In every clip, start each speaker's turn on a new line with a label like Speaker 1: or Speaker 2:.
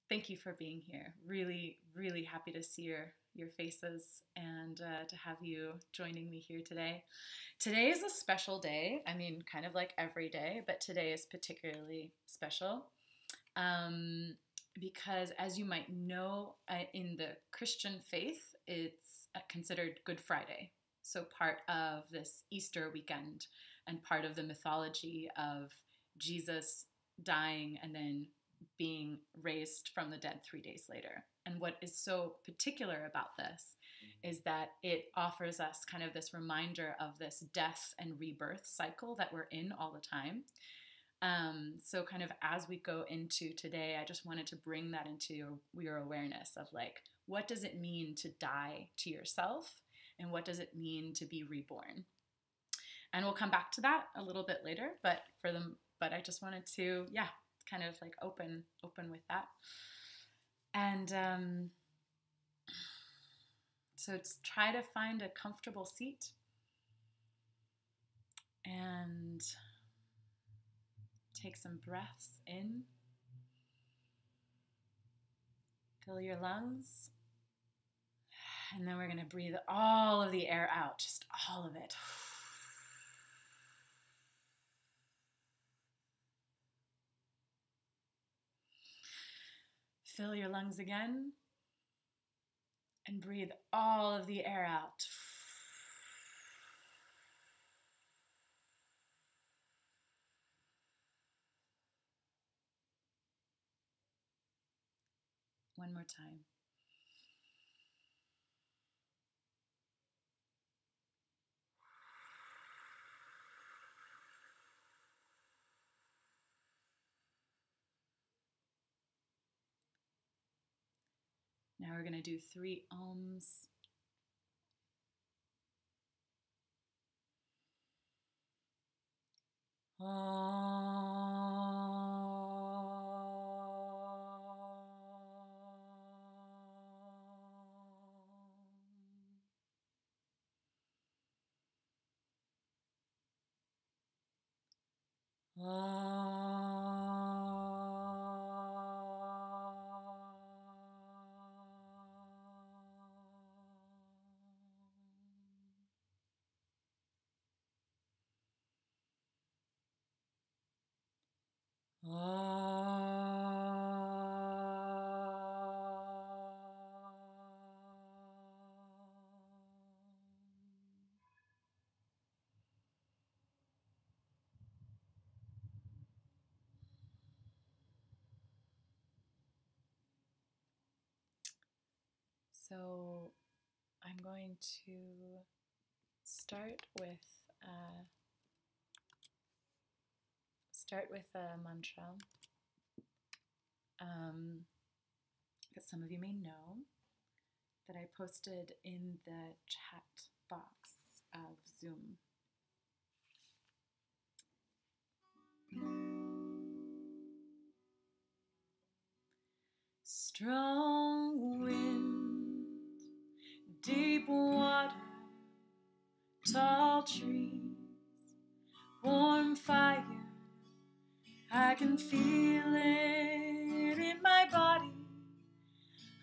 Speaker 1: thank you for being here. Really, really happy to see your faces and to have you joining me here today. Today is a special day. I mean, kind of like every day, but today is particularly special because, as you might know, in the Christian faith, it's considered Good Friday. So part of this Easter weekend and part of the mythology of Jesus dying and then being raised from the dead 3 days later. And what is so particular about this is that it offers us kind of this reminder of this death and rebirth cycle that we're in all the time. So kind of as we go into today, I just wanted to bring that into your awareness of like, what does it mean to die to yourself? And what does it mean to be reborn? And we'll come back to that a little bit later, but I just wanted to, kind of like open with that. And so try to find a comfortable seat and take some breaths in. Fill your lungs. And then we're going to breathe all of the air out, just all of it. Fill your lungs again and breathe all of the air out. One more time. Now we're going to do 3 ohms. So I'm going to start with a mantra that some of you may know that I posted in the chat box of Zoom. Strong wind, deep water, tall trees, warm fire. I can feel it in my body.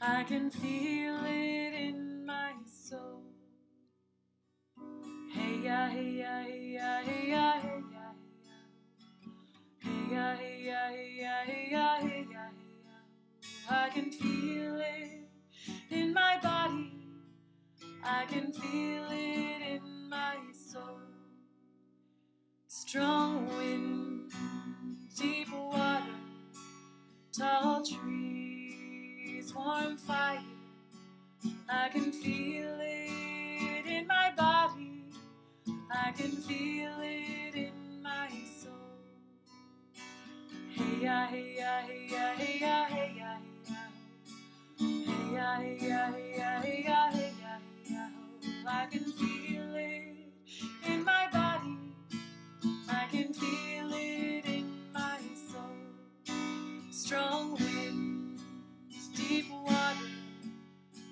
Speaker 1: I can feel it in my soul. Hey ya, hey ya, hey ya, hey ya, hey ya, hey ya, hey ya, hey ya, hey ya, hey ya, hey ya. I can feel it in my body. I can feel it in my soul. Strong wind, deep water, tall trees, warm fire. I can feel it in my body. I can feel it in my soul. Hey ya, hey ya, hey ya, hey ya, hey ya, hey ya. Hey ya, hey ya, hey ya, hey ya, hey ya, hey ya. I can feel it in my body. I can feel it in my soul. Strong wind, deep water,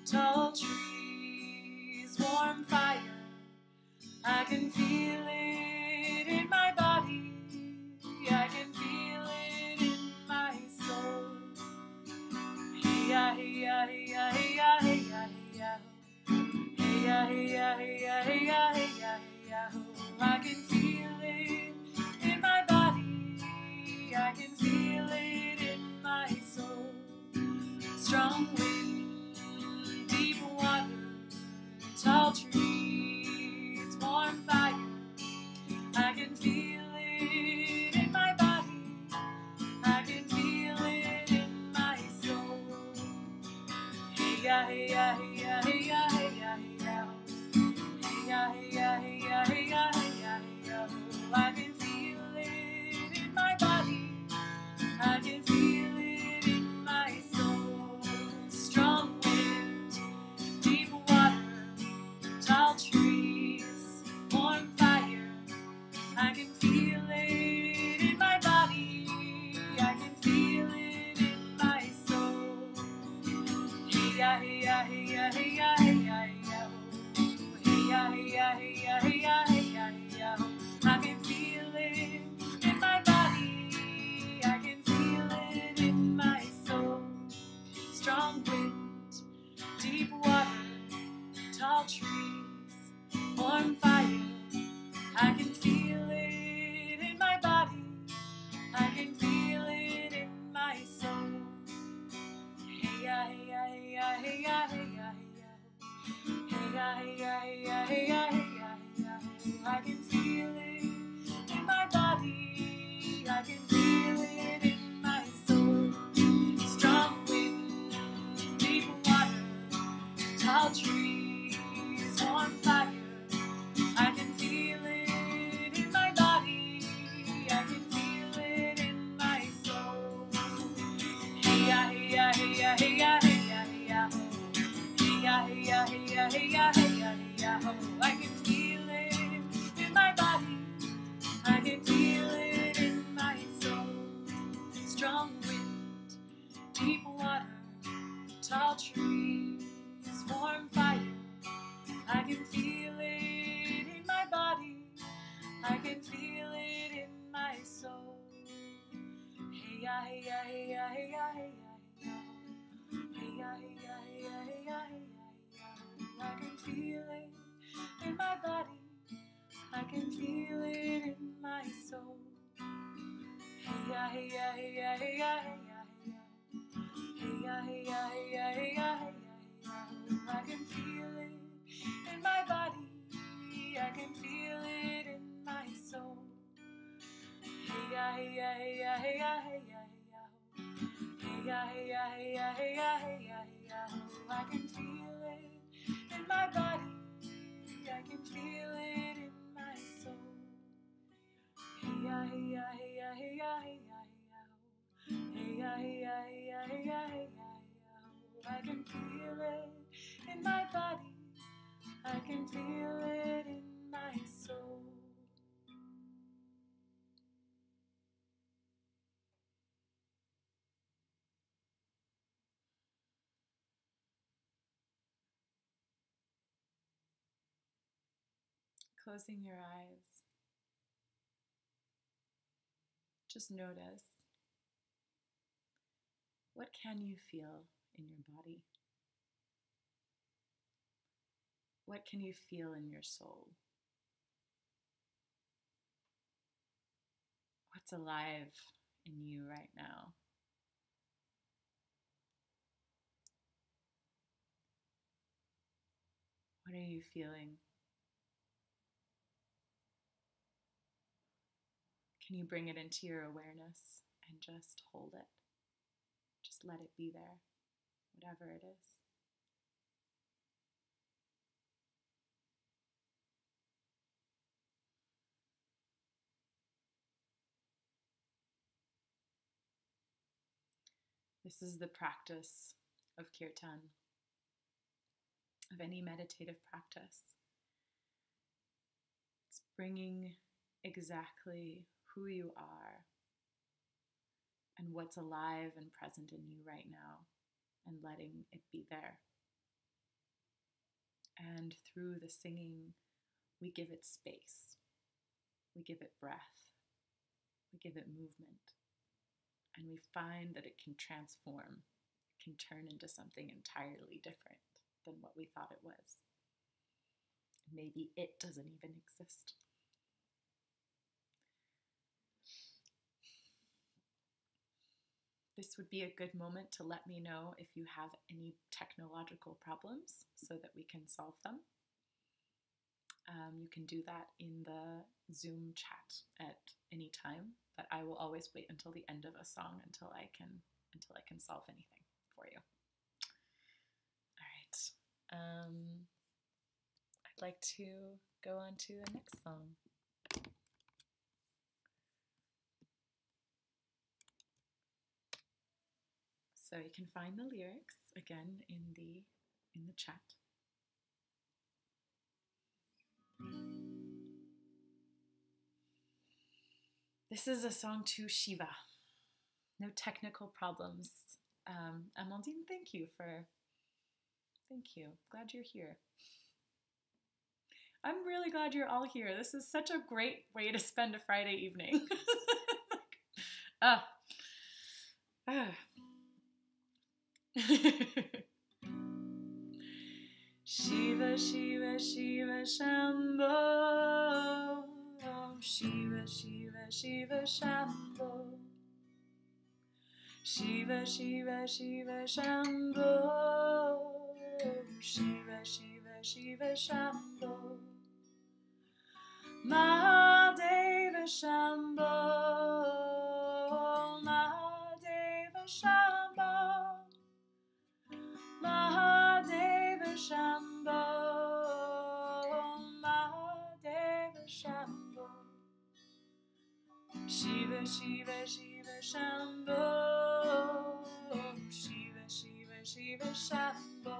Speaker 1: tall trees, warm fire. I can feel it in my body. I can feel it in my soul. I can feel it in my body. I can feel it in my soul. Strong wind, deep water, tall trees, warm fire. I can feel it in my body. I can feel it in my soul. Hey ya, hey ya, hey ya, hey ya, hey ya, hey ya. Hey ya, hey ya, hey ya, hey ya, hey ya, hey ya. I can feel it in my body. I can feel it in my soul. Strong wind, deep water, tall trees, warm fire. I can feel it in my body. I can feel it in my soul. Hey ya, hey ya, hey ya, hey ya, hey ya, hey ya. Hey ya, hey ya, hey ya, hey ya, hey ya, hey ya. I can feel it in my body. I can feel it in my soul. Strong wind, deep water, tall trees, warm fire. I can feel it in my body. I can feel it in my soul. Hey ya, hey ya, hey ya, hey ya, hey ya, hey ya. Hey ya, hey ya, hey ya, hey ya, hey ya, hey ya. I can feel it in my body. I can feel it in my soul. Strong wind, deep water, tall trees, warm fire. I can feel it in my body. I can feel it in my soul. Hey ya, hey ya, hey ya, hey ya, hey ya, hey ya. Hey ya, hey ya, hey ya, hey ya, hey ya, hey ya. I can feel it in my body. I can feel it in my soul. Strong wind, deep water, tall trees, warm fire. I can feel it in my body. I can feel it in my soul. Hey ya, hey ya, hey ya, hey ya, hey ya, hey ya. Hey ya, hey ya, hey ya, hey ya, hey ya, hey ya. I can feel it in my body. I can feel it in my soul. Hey ya, hey ya, hey ya, hey ya, hey ya, hey ya. Hey ya, hey ya, hey ya, hey ya, hey ya, hey ya. I can feel it in my body. I can feel it in my soul. Hey ya, hey ya, hey ya, hey ya, hey ya, hey ya. Hey ya, hey ya, hey ya, hey ya, hey ya, hey ya. I can feel it in my body. I can feel it in my soul. Hey ya, hey ya, hey ya, hey ya, hey ya, hey ya. Hey ya, hey ya, hey ya, hey ya, hey ya, hey ya. I can feel it in my body. I can feel it in my soul. Closing your eyes, just notice, what can you feel in your body? What can you feel in your soul? What's alive in you right now? What are you feeling? Can you bring it into your awareness and just hold it? Just let it be there, whatever it is. This is the practice of Kirtan, of any meditative practice. It's bringing exactly who you are and what's alive and present in you right now and letting it be there. And through the singing, we give it space, we give it breath, we give it movement, and we find that it can transform, can turn into something entirely different than what we thought it was. Maybe it doesn't even exist. This would be a good moment to let me know if you have any technological problems so that we can solve them. You can do that in the Zoom chat at any time, but I will always wait until the end of a song until I can solve anything for you. All right. I'd like to go on to the next song. So you can find the lyrics again in the chat. This is a song to Shiva. No technical problems. Amandine, thank you. Glad you're here. I'm really glad you're all here. This is such a great way to spend a Friday evening. Shiva, Shiva, Shiva, Shambho. Shiva, Shiva, Shiva, Shambho. Shiva, Shiva, Shiva, Shambho. Shiva, Shiva, Shiva, Shambho. Mahadeva Shambho. Mahadeva Shambho. Mahadeva Shambho. Mahadeva Shambho. Shiva, Shiva, Shiva, Shambho. Shiva, Shiva, Shiva, Shambho.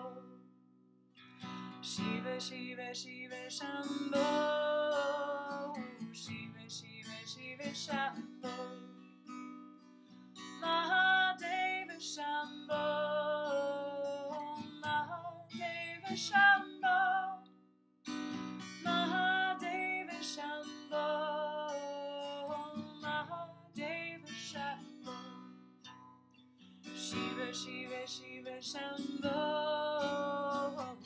Speaker 1: Shiva, Shiva, Shiva, Shambho. Shiva, Shiva, Shiva, Shambho. Mahadeva Shambho. Mahadeva Shambho. Mahadeva Shambho. Mahadeva Shambho. Shiva, Shiva, Shiva, Shambho.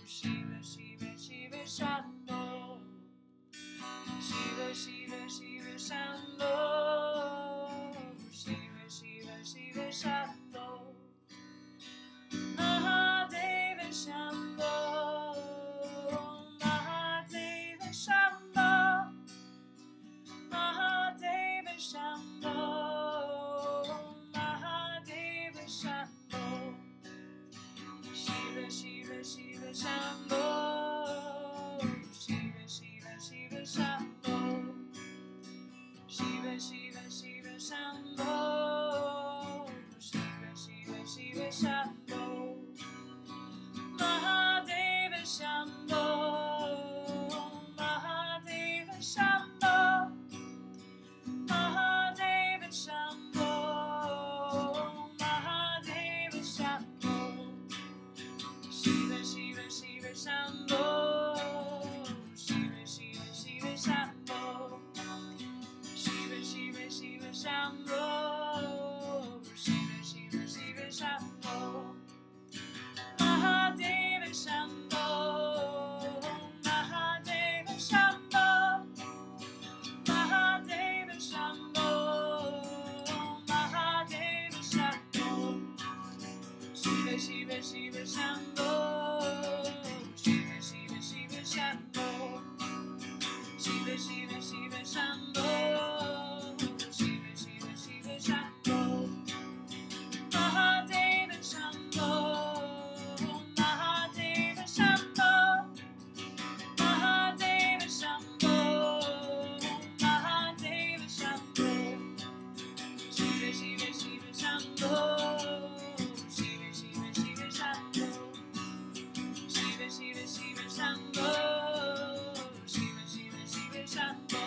Speaker 1: Shiva, Shiva, Shiva, Shambho. Shiva, Shiva, Shiva, Shambho. Shiva, Shiva, Shiva, Shambho. Mahadeva Shambho. Mahadeva Shambho. Mahadeva Shambho. Mahadeva Shambho. Shiva, Shiva, Shiva, Shambho. Shiva, Shiva, Shiva, Shambho. Shiva, Shiva, Shiva, Shambho. Shiva, Shiva, Shiva, Shambho. Mahadeva Shambho. Mahadeva Shambho. Mahadeva Shambho. Mahadeva Shambho. Shiva, Shiva, Shiva, Shambho. Shiva, Shiva, Shiva, Shambho. Shiva, Shiva, Shiva, Shambho. Shiva, Shiva, Shiva, Shambho. Mahadeva Shambho. Mahadeva Shambho. Mahadeva Shambho. Mahadeva Shambho. Shiva, Shiva, Shiva, Shambho. Shiva, Shiva, Shiva, Shambho. Shiva, Shiva, Shiva, Shambho. Shiva, Shiva, Shiva, Shambho. Mahadeva Shambho. Mahadeva Shambho. Mahadeva Shambho. Mahadeva Shambho. Shiva, Shiva, Shiva, Shambho. Shiva, Shiva, Shiva, Shambho. Shiva, Shiva, Shiva, Shambho. Shiva, Shiva, Shiva, Shambho.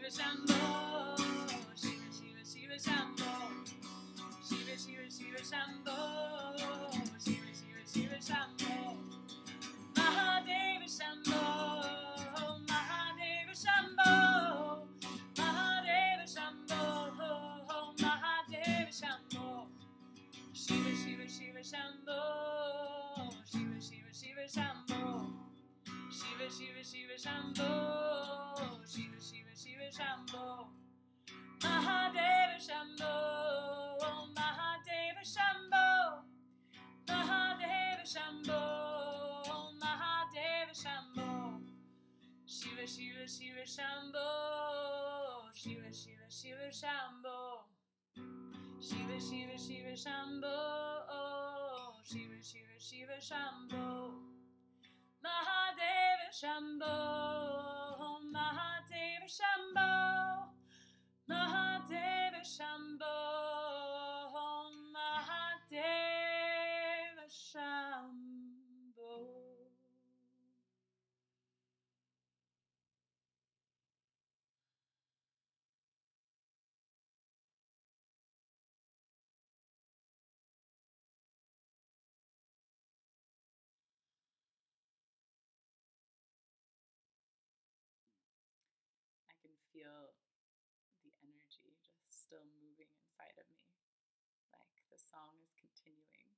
Speaker 1: Shiva Shambho, Shiva Shiva Shiva Shambho, Shiva Shiva Shiva Shambho, Shiva Shiva Shiva Shambho, Mahadeva Shambho, Mahadeva Shambho, Mahadeva Shambho, Mahadeva Shambho, Shiva Shiva Shiva Shambho, Shiva Shiva Shiva Shambho, Shiva Shiva Shiva Shambho, Shiva Shiva Shiva Shambho, Mahadeva Shambho, Mahadeva Shambho, Mahadeva Shambho, Mahadeva Shambho, Shiva Shiva Shiva Shambho, Shiva Shiva Shiva Shambho, Shiva Shiva Shiva Shambho, Shiva Shiva Shiva Shambho, Mahadeva Shambho, Mahadeva Shambho, Mahadeva Shambho, Mahadeva Shambho. I can feel the energy just still moving inside of me, like the song is continuing.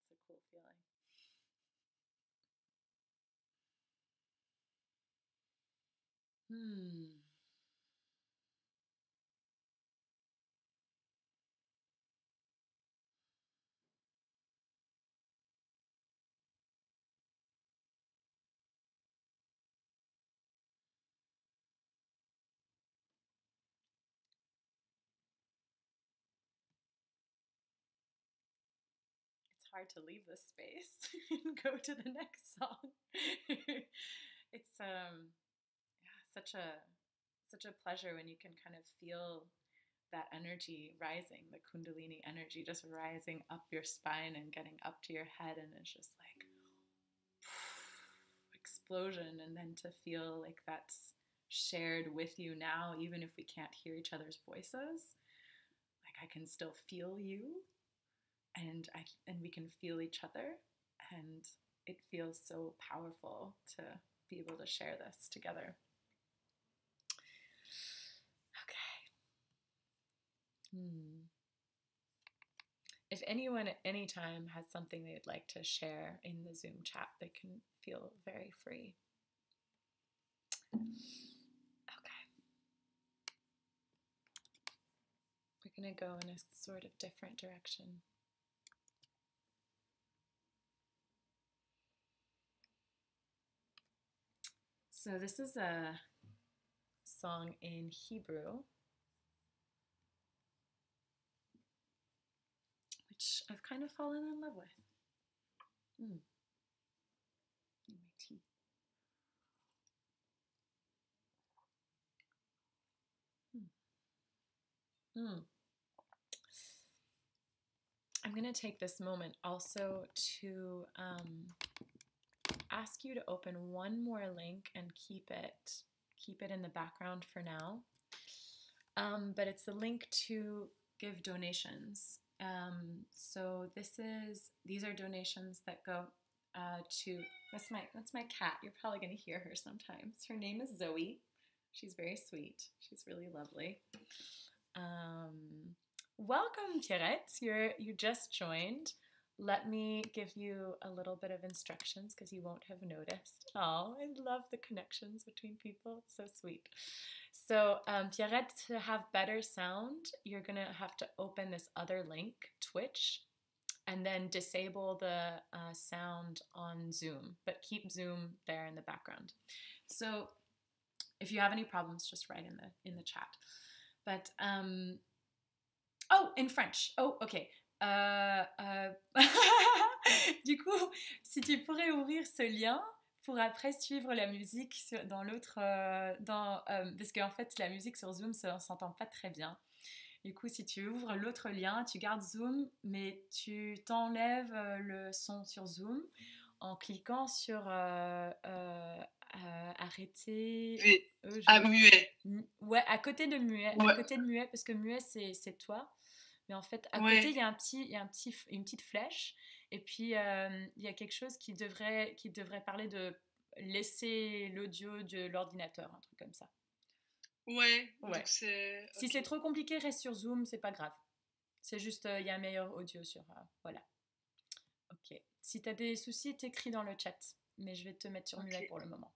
Speaker 1: It's a cool feeling. It's hard to leave this space and go to the next song. It's yeah, such a pleasure when you can kind of feel that energy rising, the Kundalini energy just rising up your spine and getting up to your head, and it's just like explosion, and then to feel like that's shared with you now, even if we can't hear each other's voices, like I can still feel you, and we can feel each other, and it feels so powerful to be able to share this together. If anyone at any time has something they'd like to share in the Zoom chat, they can feel very free. Okay. We're going to go in a sort of different direction. So this is a song in Hebrew, which I've kind of fallen in love with. My tea. I'm going to take this moment also to ask you to open one more link and keep it in the background for now. But it's a link to give donations. So these are donations that go to, that's my cat. You're probably going to hear her sometimes. Her name is Zoe. She's very sweet. She's really lovely. Welcome, Pierrette. You just joined. Let me give you a little bit of instructions because you won't have noticed. Oh, I love the connections between people. It's so sweet. So, Pierrette, to have better sound, you're going to have to open this other link, Twitch, and then disable the sound on Zoom, but keep Zoom there in the background. So, if you have any problems, just write in the chat. But, oh, in French. Oh, okay. Du coup, si tu pourrais ouvrir ce lien pour après suivre la musique dans l'autre, parce qu'en fait la musique sur Zoom on s'entend pas très bien. Du coup, si tu ouvres l'autre lien, tu gardes Zoom, mais tu t'enlèves le son sur Zoom. en cliquant sur arrêter.
Speaker 2: Muet.
Speaker 1: Ouais, à côté de muet.
Speaker 2: Ouais.
Speaker 1: À côté de muet, parce que muet, c'est toi. Mais en fait, à
Speaker 2: Ouais.
Speaker 1: côté, il y a une petite flèche. Et puis, il y a quelque chose qui devrait parler de laisser l'audio de l'ordinateur, un truc comme ça.
Speaker 2: Ouais.
Speaker 1: Ouais.
Speaker 2: Donc c'est...
Speaker 1: Si c'est trop compliqué, reste sur Zoom, c'est pas grave. C'est juste, il y a un meilleur audio sur... voilà. Ok. Si tu as des soucis, t'écris dans le chat. Mais je vais te mettre sur muet pour le moment.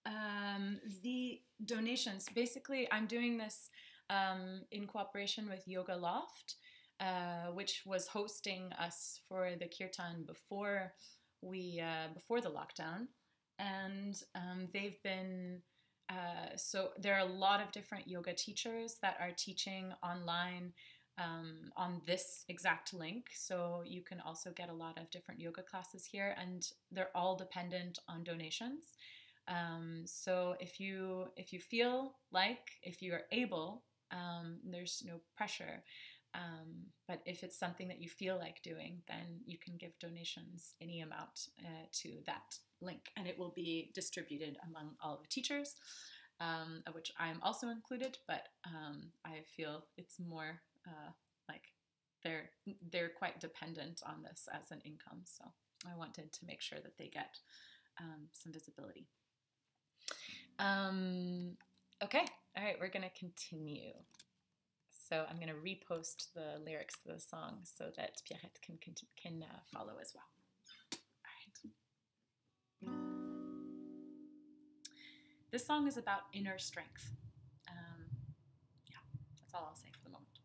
Speaker 1: The donations, basically, I'm doing this in cooperation with Yoga Loft, which was hosting us for the Kirtan before the lockdown, and they've been so there are a lot of different yoga teachers that are teaching online on this exact link. So you can also get a lot of different yoga classes here, and they're all dependent on donations. So if you feel like, if you are able, there's no pressure. But if it's something that you feel like doing, then you can give donations any amount to that link, and it will be distributed among all the teachers, of which I'm also included. But I feel it's more like they're quite dependent on this as an income, so I wanted to make sure that they get some visibility. Okay, all right, we're gonna continue. So I'm gonna repost the lyrics to the song so that Pierrette can follow as well. All right. This song is about inner strength. Yeah, that's all I'll say for the moment.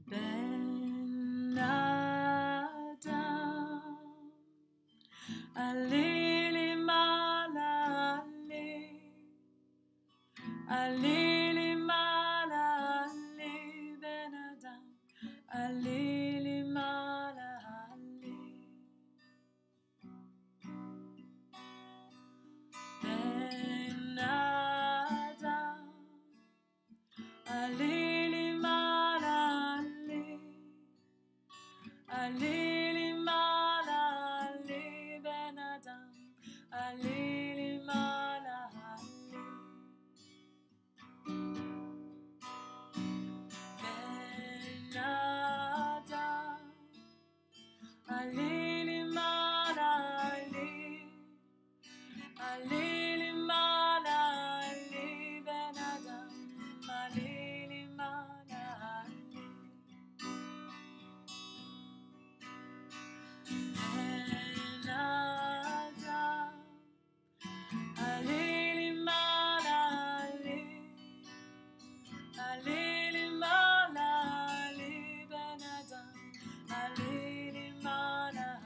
Speaker 1: Ben Adam, Alele Malale, Alele Malale, Ben Adam, Alele Malale, Ben Adam, Alele Malale, Alele Malale, Ben Adam, Alele Malale, Ben Adam, Alele Malale, Alele Malale, Ben Adam, Alele Malale, Ben Adam, Alele Malale, Alele Malale, Ben Adam, Alele Malale.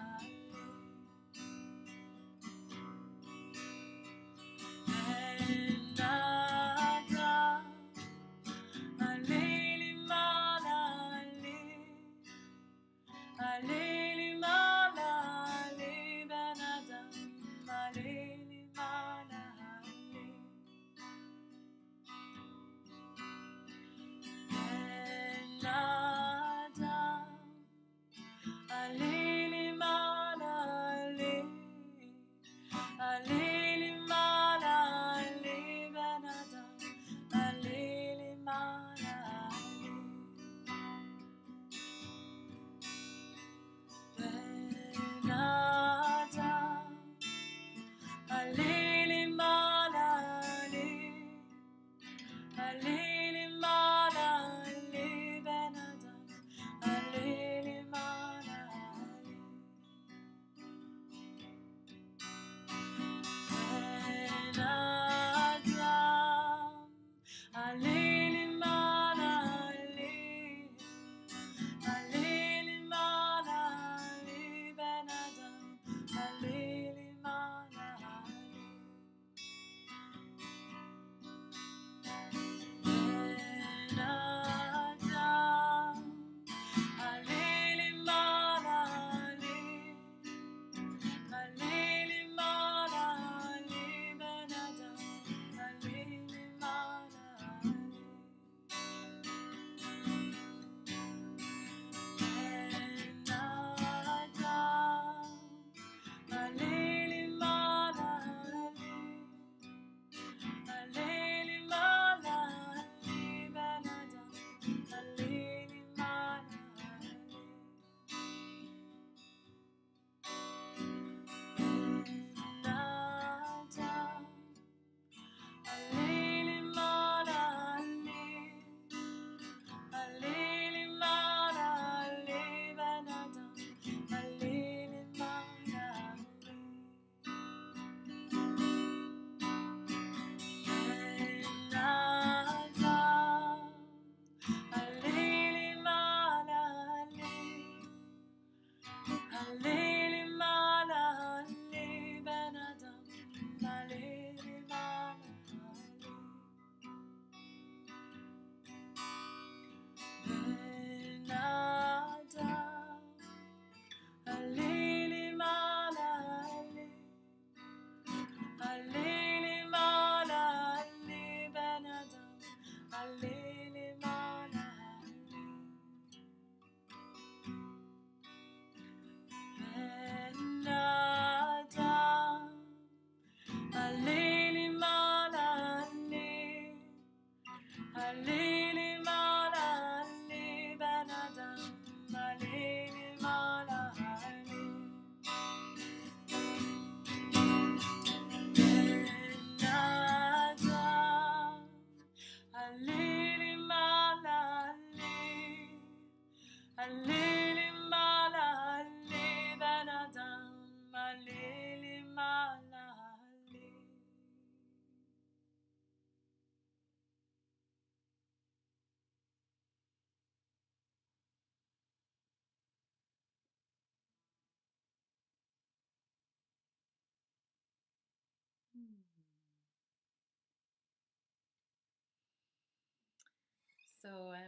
Speaker 1: So I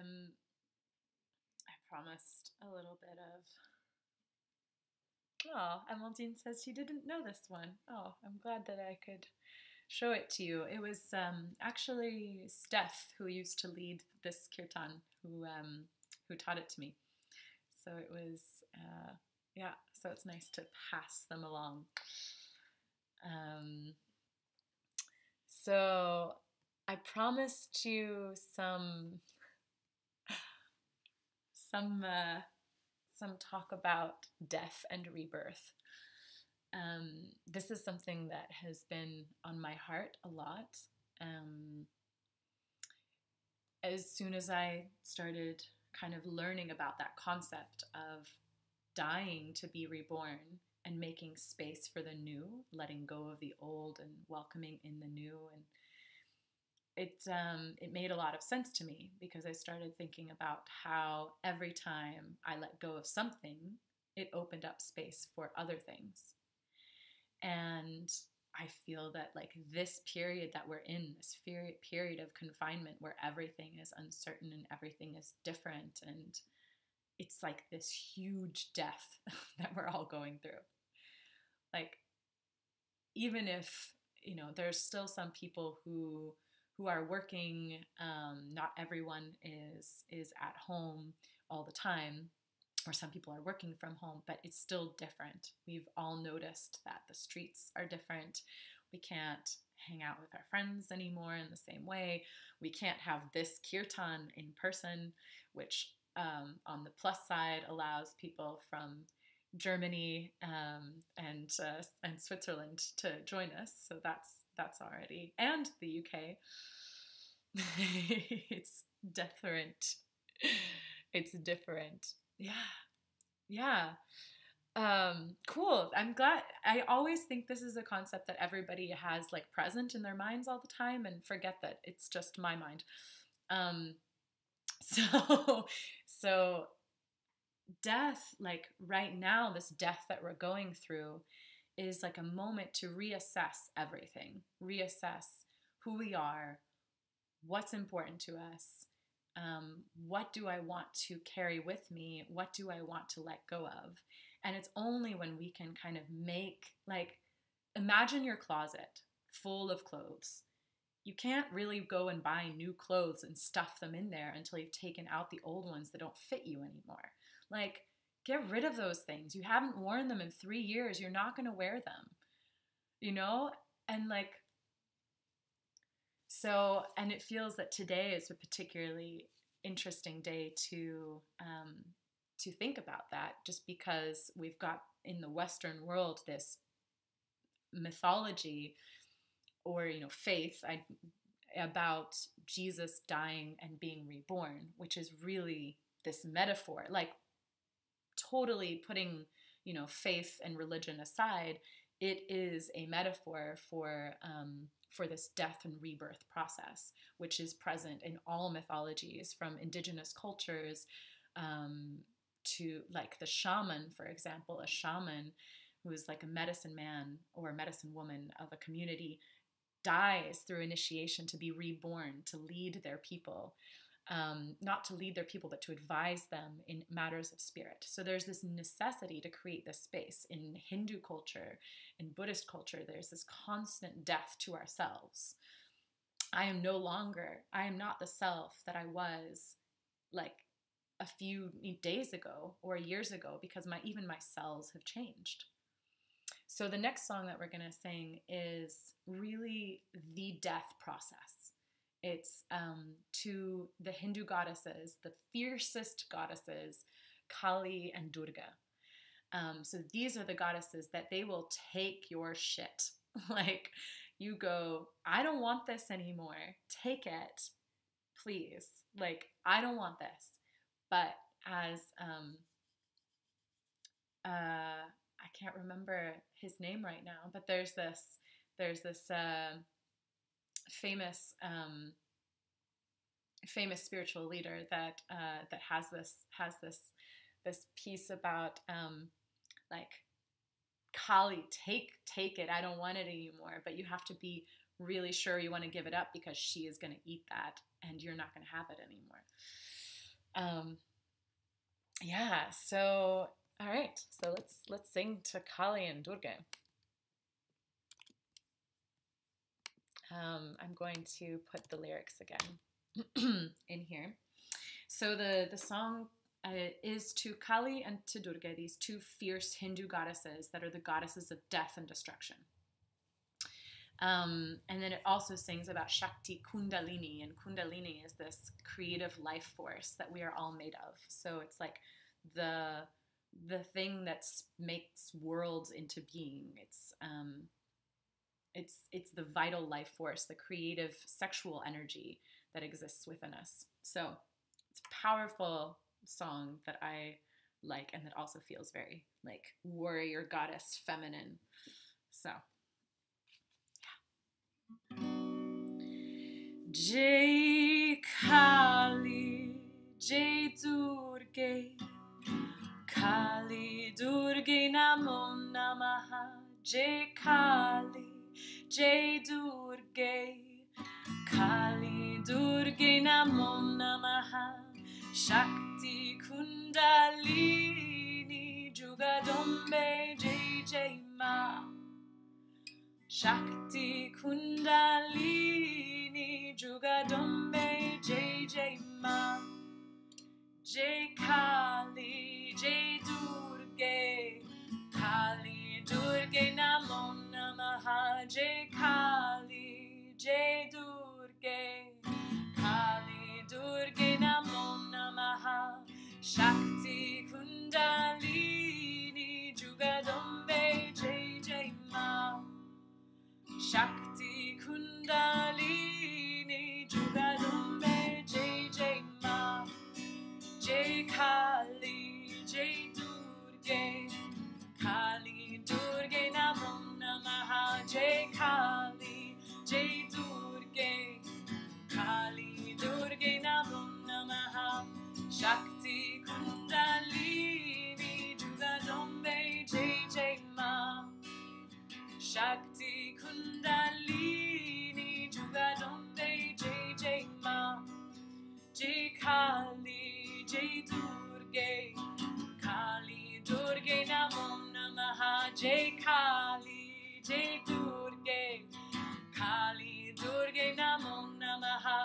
Speaker 1: promised a little bit of. Oh, Amandine says she didn't know this one. Oh, I'm glad that I could show it to you. It was actually Steph who used to lead this kirtan who taught it to me. So it was yeah. So it's nice to pass them along. So I promised you some talk about death and rebirth. This is something that has been on my heart a lot. As soon as I started kind of learning about that concept of dying to be reborn and making space for the new, letting go of the old and welcoming in the new, and it made a lot of sense to me because I started thinking about how every time I let go of something, it opened up space for other things. And I feel that like this period that we're in, this period of confinement where everything is uncertain and everything is different, and it's like this huge death that we're all going through. Like, even if, there's still some people who are working, not everyone is at home all the time, or some people are working from home, but it's still different. We've all noticed that the streets are different. We can't hang out with our friends anymore in the same way. We can't have this kirtan in person, which on the plus side allows people from Germany and Switzerland to join us. So that's already, and the UK. It's different. It's different. Yeah. Cool. I'm glad. I always think this is a concept that everybody has like present in their minds all the time and forget that it's just my mind. So death, like right now, this death that we're going through is like a moment to reassess everything, reassess who we are, what's important to us, what do I want to carry with me, what do I want to let go of. And it's only when we can kind of make, like, imagine your closet full of clothes. You can't really go and buy new clothes and stuff them in there until you've taken out the old ones that don't fit you anymore. Like, get rid of those things. You haven't worn them in 3 years. You're not going to wear them, And like, so, and it feels that today is a particularly interesting day to think about that, just because we've got in the Western world this mythology or faith about Jesus dying and being reborn, which is really this metaphor, like totally putting faith and religion aside. It is a metaphor for this death and rebirth process, which is present in all mythologies, from indigenous cultures to like the shaman, for example. A shaman who is like a medicine man or a medicine woman of a community dies through initiation to be reborn, to lead their people. Not to lead their people, but to advise them in matters of spirit. So there's this necessity to create this space. In Hindu culture, in Buddhist culture, there's this constant death to ourselves. I am not the self that I was like a few days ago or years ago, because even my cells have changed. So the next song that we're going to sing is really the death process. It's to the Hindu goddesses, the fiercest goddesses, Kali and Durga. So these are the goddesses that they will take your shit. Like, you go, I don't want this anymore. Take it, please. Like, I don't want this. But as I can't remember his name right now, but there's this famous spiritual leader that has this piece about like, Kali, take it. I don't want it anymore. But you have to be really sure you want to give it up because she is going to eat that and you're not going to have it anymore. Yeah, so all right, so let's sing to Kali and Durga. I'm going to put the lyrics again in here. So the song is to Kali and to Durga, these two fierce Hindu goddesses that are the goddesses of death and destruction. And then it also sings about Shakti Kundalini, and Kundalini is this creative life force that we are all made of. So it's like the thing that makes worlds into being. It's the vital life force, the creative sexual energy that exists within us. So it's a powerful song that I like, and that also feels very like warrior goddess feminine. So yeah. Jai Kali, Jai Durga, Kali Durga Namo Namaha, Jai Kali, Jai Durga, Kali Durga Namo Namaha, Shakti Kundalini Jugadambe Jai Jai Ma, Shakti Kundalini Jugadambe Jai Jai Ma, Jai Kali, Jai Durga, Kali Durga Namo Namaha, Jai Kali, Jai Durga, Kali Durga Namo Namaha, Shakti Kundalini Jugadambe Jai Jai Ma, Shakti Kundalini Jugadambe Jai Jai Ma, Jai Kali, Jai Durga, Kali Durga Namo Namaha, Jai Kali, Jai Durga, Kali Durga Namo Namaha, Shakti Kundalini Jugadambe Jai Jai Ma, Shakti Kundalini Jugadambe Jai Jai Ma, Jai Kali, Jai Durga, Kali Durga Namo Namaha, Jai Kali, Jai Durga, Kali Durga Namo Namaha,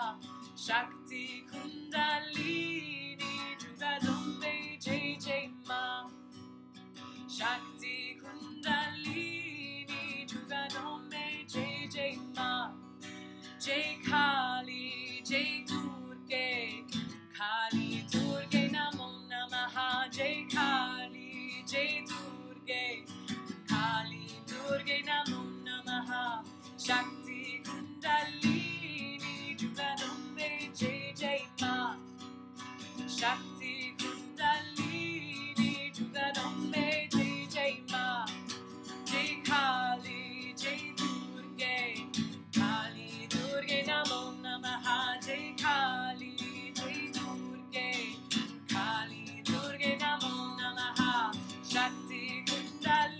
Speaker 1: Shakti Kundalini Jugadambe Jai Jai Ma, Shakti Kundalini Jugadambe Jai Jai Ma, Jai Kali, Jai Durga, Kali Durga Namo Namaha, Jai Kali, Jai Durga, Kali Durga Namo Namaha, Shakti Kundalini Jugadambe Jai Jai Ma, Shakti Kundalini Jugadambe Jai Jai Ma, Jai Kali, Jai Durga, Kali Durga Namo Namaha, Jai Kali, Jai Durga, Kali Durga Namo Namaha, Shakti Kundalini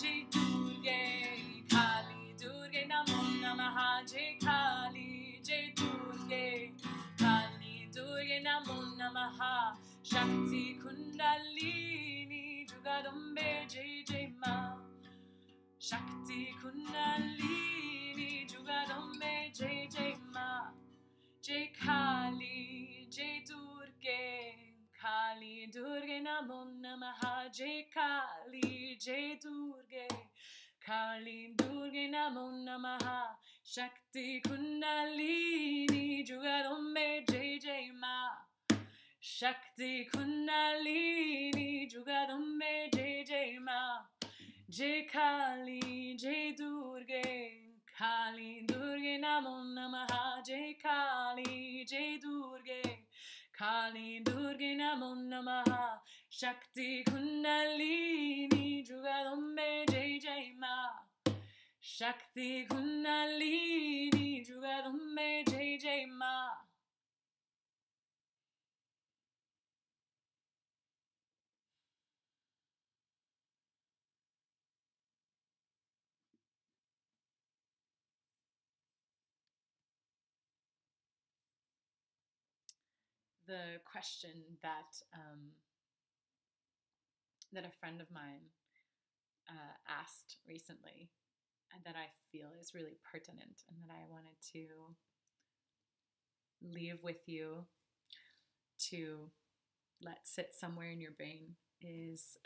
Speaker 1: Jai Durge Kali Durge Namo Namaha Jai Kali Jai Durge Kali Durge Namo Namaha Shakti Kundalini Jugadambe Jai Jai Ma Shakti Kundalini Jugadambe Jai Jai Ma Jai Kali Jai Durge Kali Durge Namo Namaha Jai Kali Jai Durge Kali Durge Namo Namaha Shakti Kundalini Jugadambe Jai Jai Ma Shakti Kundalini Jugadambe Jai Jai Ma Jai Kali Jai Durge Kali Durge Namo Namaha Jai Kali Jai Durge Kali Durge Namo Namaha Shakti Kundalini Jugadambe Jai Jai Ma Shakti Kundalini Jugadambe Jai Jai Ma. The question that that a friend of mine asked recently, and that I feel is really pertinent, and that I wanted to leave with you to let sit somewhere in your brain is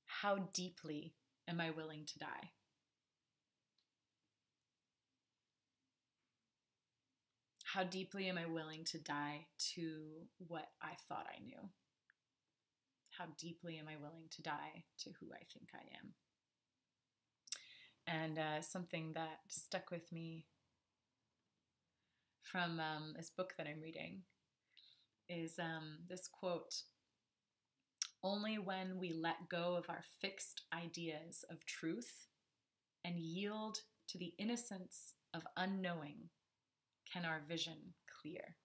Speaker 1: how deeply am I willing to die? How deeply am I willing to die to what I thought I knew? How deeply am I willing to die to who I think I am? And something that stuck with me from this book that I'm reading is this quote: "Only when we let go of our fixed ideas of truth and yield to the innocence of unknowing can our vision clear."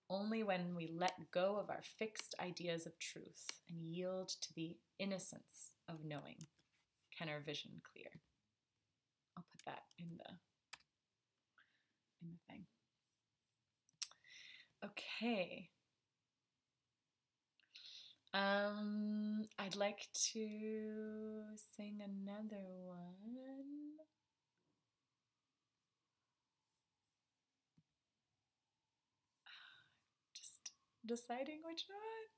Speaker 1: Only when we let go of our fixed ideas of truth and yield to the innocence of knowing can our vision clear. I'll put that in the thing. Okay. I'd like to sing another one. Just deciding which one.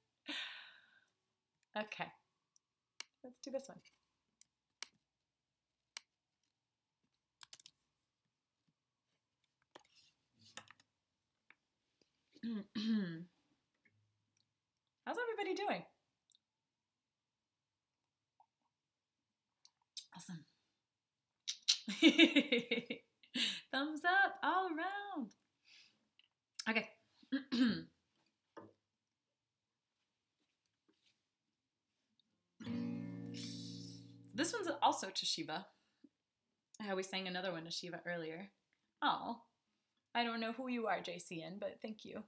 Speaker 1: Okay. Let's do this one. How's everybody doing? Awesome. Thumbs up all around. Okay. This one's also to Shiva. We sang another one to Shiva earlier. Oh, I don't know who you are, JCN, but thank you.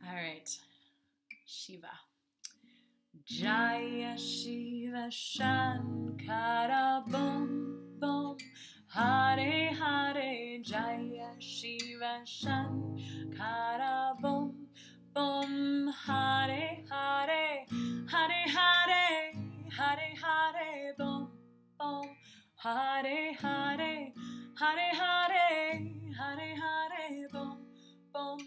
Speaker 1: All right, Shiva. Jaya Shiva Shankara Bom Bom Hare Hare Jaya Shiva Shankara Bom Bom Hare Hare Hare Hare Hare Hare Bom Bom Hare Hare Hare Hare Hare Hare Bom Bom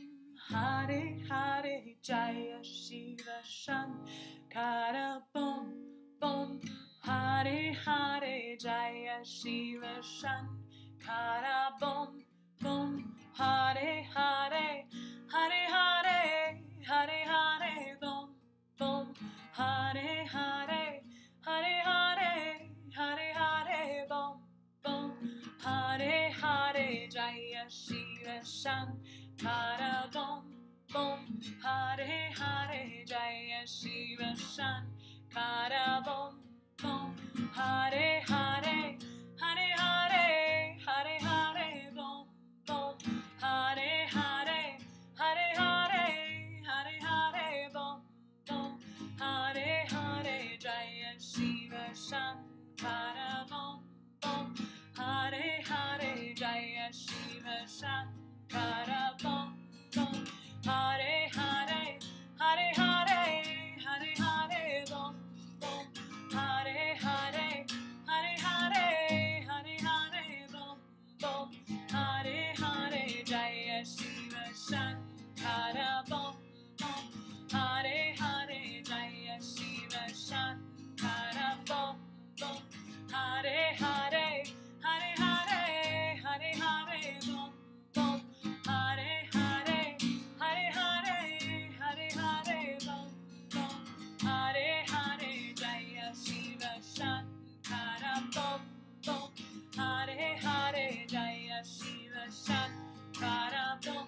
Speaker 1: Hare Hare Jaya Shiva Shankara Bom Bom Hare Hare Jaya Shiva Shankara Bom Bom Hare Hare Hare Hare Hare Hare Bom Bom Hare Hare Hare Hare Hare Hare Bom Bom Hare Hare Jaya Shiva Shankara Bom Bom Hare Hare Jaya Shiva Shankara Bom Bom Hare Hare Hare Hare Hare Hare Bom Bom Hare Hare Hare Hare Hare Shankara Bom Bom. Hare Hare, Hare Hare, Hare Hare Bom Bom. Hare Hare, Hare Hare, Hare Hare Bom Bom. Hare Hare, Jaya Shiva Shankara Bom Bom. Hare Hare, Jaya Shiva Shankara Bom Bom. Hare Hare, Hare Hare, Hare Hare Bom Bom. Hare Hare, Hare Hare, Hare Hare Bom Bom. Hare Hare, Jaya Shiva Shankara Bom Bom. Hare Hare, Jaya Shiva Shankara Bom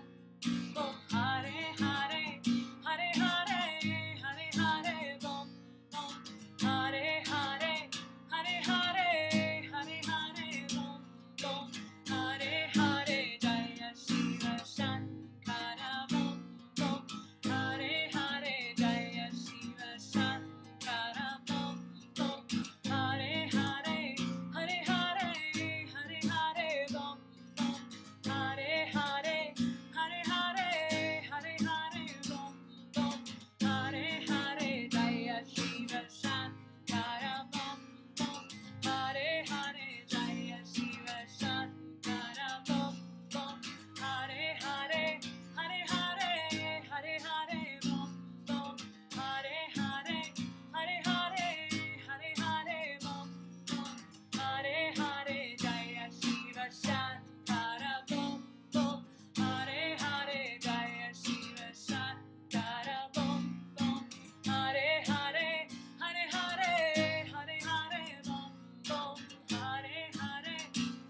Speaker 1: Bom. Hare Hare, Hare Hare, Hare Hare Bom Bom. Hare Hare, Hare Hare, Hare Hare Bom Bom. Hare Hare, Jaya Shiva Shankara Bom Bom. Hare Hare, Jaya Shiva Shankara Bom Bom. Hare Hare, Hare Hare, Hare Hare Bom Bom. Hare Hare, Hare Hare, Hare Hare Bom Bom. Hare Hare, Jaya Shiva Shankara Bom Bom. Hare Hare, Jaya Shiva Shankara Bom Bom. Hare Hare, Hare Hare, Hare Hare Bom Bom. Hare Hare, Hare Hare, Hare Hare Bom Bom. Hare Hare, Jaya Shiva Shankara Bom Bom. Hare Hare, Jaya Shiva Shankara Bom Bom. Hare Hare, Hare Hare, Hare Hare Bom Bom. Hare Hare,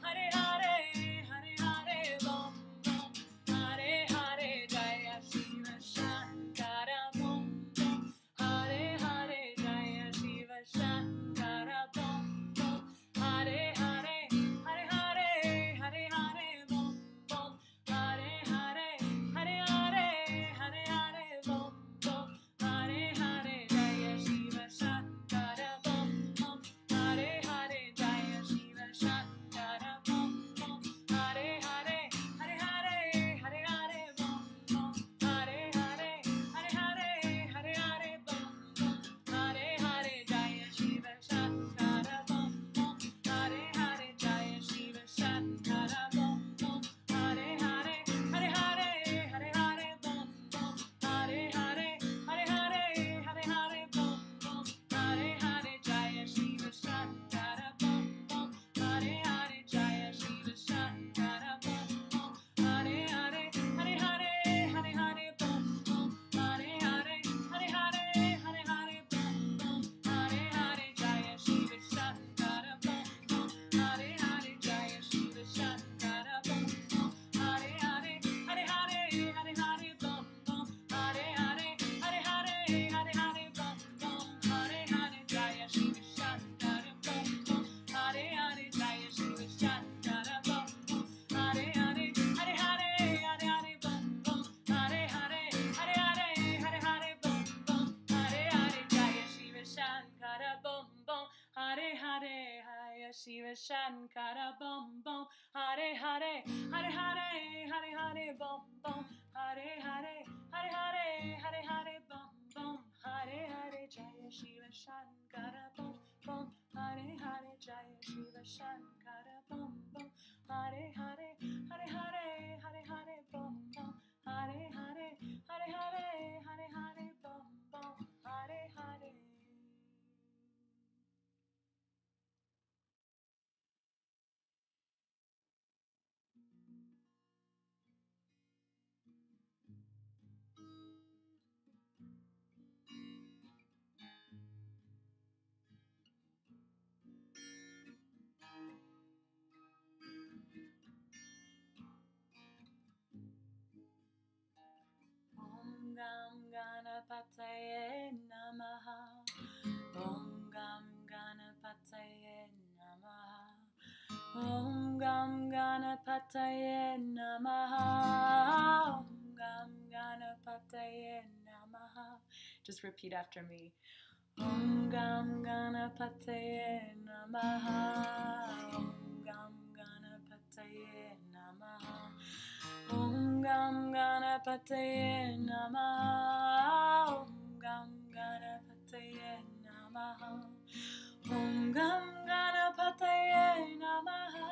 Speaker 1: Hare Hare, Hare Hare Bom Bom. Hare Hare, Jaya Shiva Shankara Bom Bom. Hare Hare, Jaya Shiva Shankara Bom Bom. Hare Hare, Hare Hare, Hare Hare Bom Bom. Hare Hare, Hare Hare, Hare Hare Bom Bom. Hare Hare, Jaya Shiva Shankara Bom Bom. Hare Hare, Jaya Shiva Shankara Bom Bom. Hare Hare, Hare Hare, Hare Hare Bom Bom. Hare Hare, Hare Hare, Hare Hare Bom Bom. Hare Hare, Jaya Shiva Shankara Bom Bom. Hare Hare, Jaya Shiva Shankara Bom Bom. Hare Hare, Hare Hare, Hare Hare Bom Bom. Hare Hare, Hare Hare, Hare Hare Bom Bom. Hare Hare, Jaya Shiva Shankara Bom Bom. Hare Hare, Jaya Shiva Shankara Bom Bom. Hare Hare, Hare Hare, Hare Hare Bom Bom. Hare Hare, Hare Hare, Hare Hare Bom Bom. Hare Hare, Jaya Shiva Shankara Bom Bom. Hare Hare, Jaya Shiva Shankara Bom Bom. Hare Hare, Hare Hare, Hare Hare Bom Bom. Hare Hare, Hare Hare, Hare Hare Bom Bom. Hare Hare, Jaya Shiva Shankara Bom Bom. Hare Hare, Jaya Shiva Shankara Bom Bom. Hare Hare, Hare Hare, Hare Hare Bom Bom. Hare Hare, Hare Hare, Hare Hare Bom Bom. Hare Hare, Jaya Shiva Shankara Bom Bom. Hare Hare, Jaya Shiva Shankara Bom Bom. Hare Hare, Hare Hare, Hare Hare Bom Bom. Hare Hare, Hare Hare, Hare Hare Bom Bom. Hare Hare, Jaya Shiva Shankara Bom Bom. Hare Hare, Jaya Shiva Shankara Bom Bom. Hare Hare, Hare Hare, Hare Hare Bom Bom. Hare Hare, Hare Hare, Hare Hare Bom Bom. Hare Hare. Om Gam Ganapataye Namaha. Om Gam Ganapataye Namaha. Om Gam Ganapataye Namaha. Om Gam Ganapataye Namaha. Just repeat after me. Om Gam Ganapataye Namaha. Om Gam Ganapataye Namaha. Ganapataye Namaha. Om Gam Ganapataye Namaha. Om Gam Ganapataye Namaha.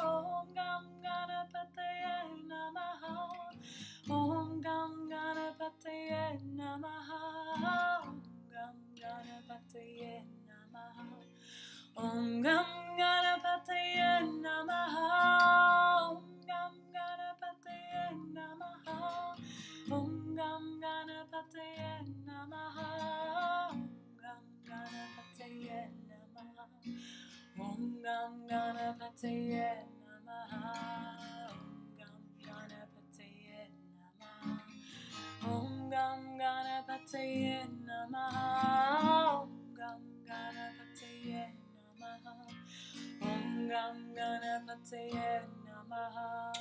Speaker 1: Om Gam Ganapataye Namaha. Om Gam Ganapataye Namaha. Om Gam Ganapataye Namaha. Om Gam Ganapataye Namaha. Om Gam Ganapataye Namaha. Om Gam Ganapataye Namaha. Om Gam Ganapataye Namaha. Om Gam Ganapataye Namaha.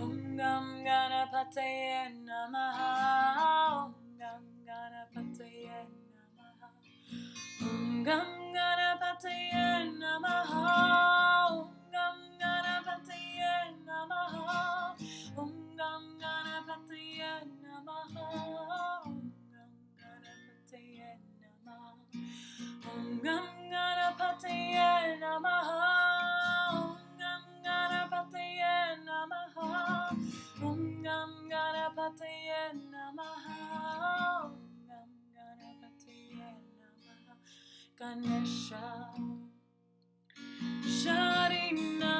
Speaker 1: Om Gam Ganapataye Namaha. Om Gam Ganapataye Namaha. Om Gam Ganapataye Namaha. Om Gam Ganapataye Namaha. Om Gam Ganapataye Namaha. Om Gam Ganapataye Namaha. Om Gam Ganapataye Namaha. Om Gam Ganapataye Namaha. Ganesha Sharina.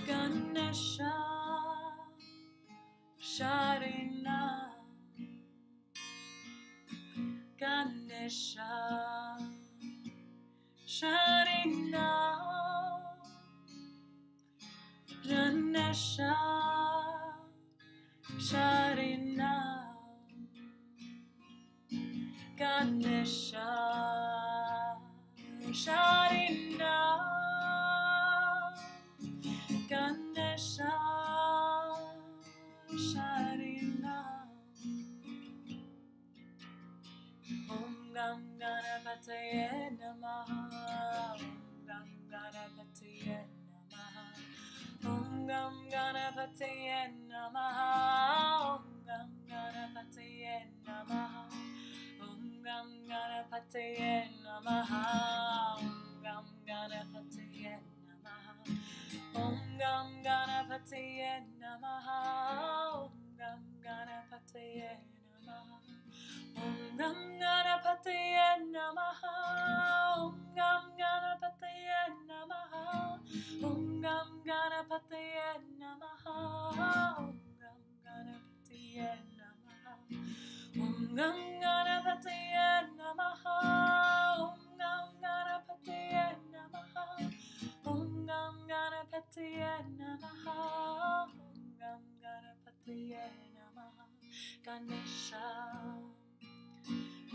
Speaker 1: Ganesha Sharina. Ganesha Sharina. Ganesha Sharina. Ganesha Sharina. Ganesha Sharina. Om Gam Ganapataye Namaha. Om Gam Ganapataye Namaha. Om Gam Ganapataye Namaha. Om Gam Ganapataye Namaha. Om Gam Ganapataye Namaha. Om Gam Ganapataye Namaha. Om Gam Ganapataye Namaha. Om Gam Ganapataye Namaha. Om Gam Ganapataye Namaha. Om Gam Ganapataye Namaha. Om Gam Ganapataye Namaha. Om Gam Ganapataye Namaha. Om Gam Ganapataye Namaha. Om Gam Ganapataye Namaha. Om Gam Ganapataye Namaha. Ganesha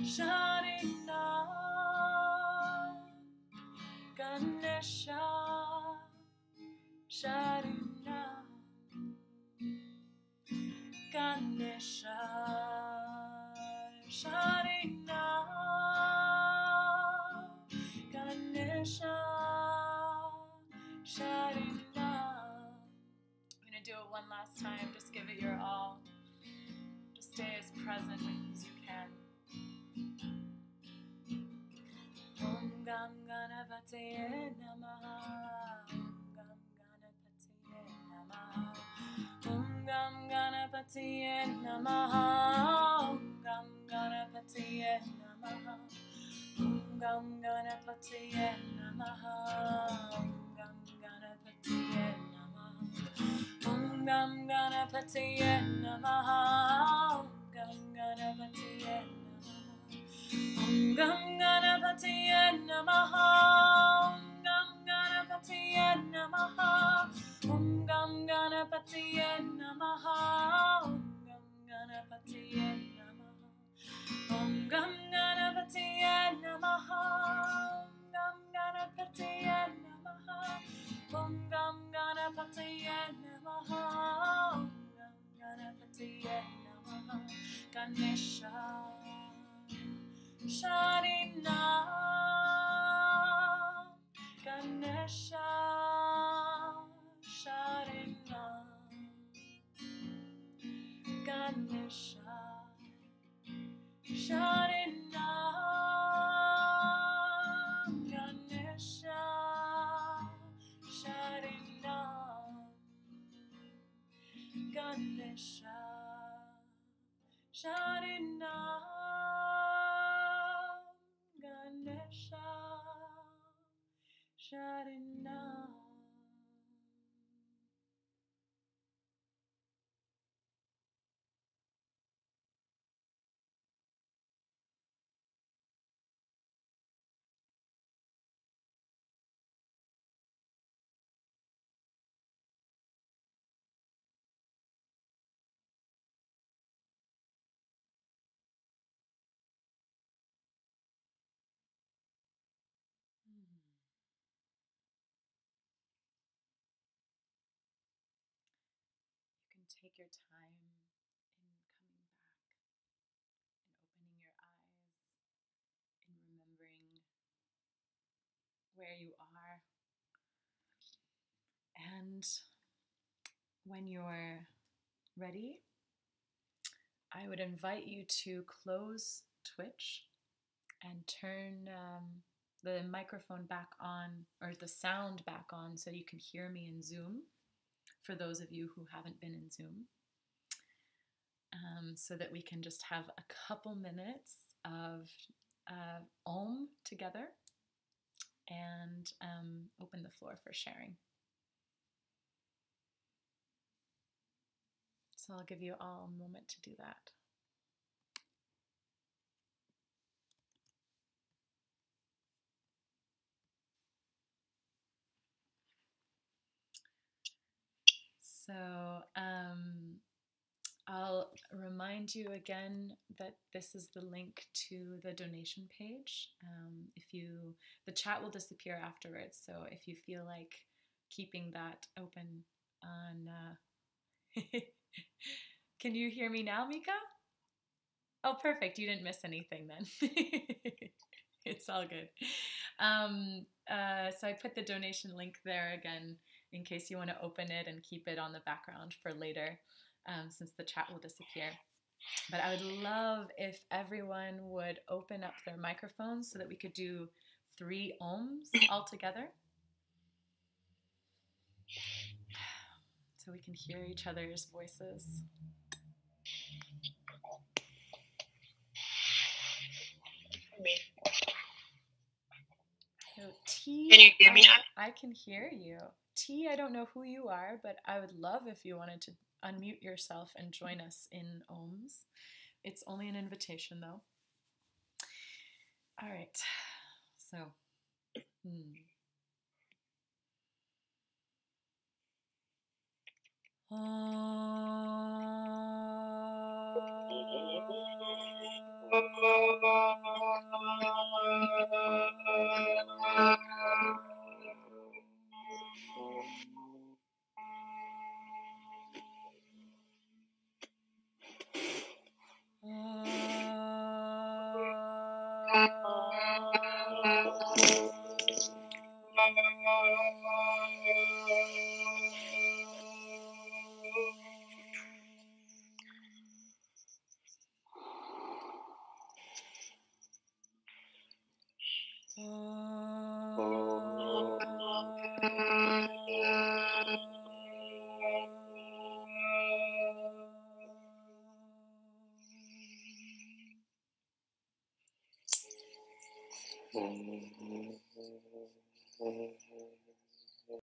Speaker 1: Sharina. Ganesha Sharina. Ganesha Sharina. Ganesha Sharina. I'm going to do it one last time. Just give it your all. Just stay as present as you can. Om Gam Ganapataye Namaha. Om Gam Ganapataye Namaha. Om Gam Ganapataye Namaha. Om Gam Ganapataye Namaha. Om Gam Ganapataye Namaha. Om Gam Ganapataye Namaha. Om Gam Ganapataye Namaha. Om Gam Ganapataye Namaha. Om Gam Ganapataye Namaha. Ganesha Sharina. Ganesha Ganesha, Sharinam, Ganesha, Sharinam, Ganesha, Sharinam, Ganesha, Sharinam. You can take your time in coming back and opening your eyes and remembering where you are. And when you're ready, I would invite you to close Twitch and turn the microphone back on, or the sound back on, so you can hear me in Zoom, for those of you who haven't been in Zoom, so that we can just have a couple minutes of Om together and open the floor for sharing. So I'll give you all a moment to do that. So I'll remind you again that this is the link to the donation page. The chat will disappear afterwards, so if you feel like keeping that open on... Can you hear me now, Mika? Oh, perfect. You didn't miss anything then. It's all good. So I put the donation link there again in case you want to open it and keep it on the background for later, since the chat will disappear. But I would love if everyone would open up their microphones so that we could do 3 ohms all together, so we can hear each other's voices. So T,
Speaker 2: Can you hear me?
Speaker 1: I can hear you. T, I don't know who you are, but I would love if you wanted to unmute yourself and join us in ohms. It's only an invitation, though. All right. So,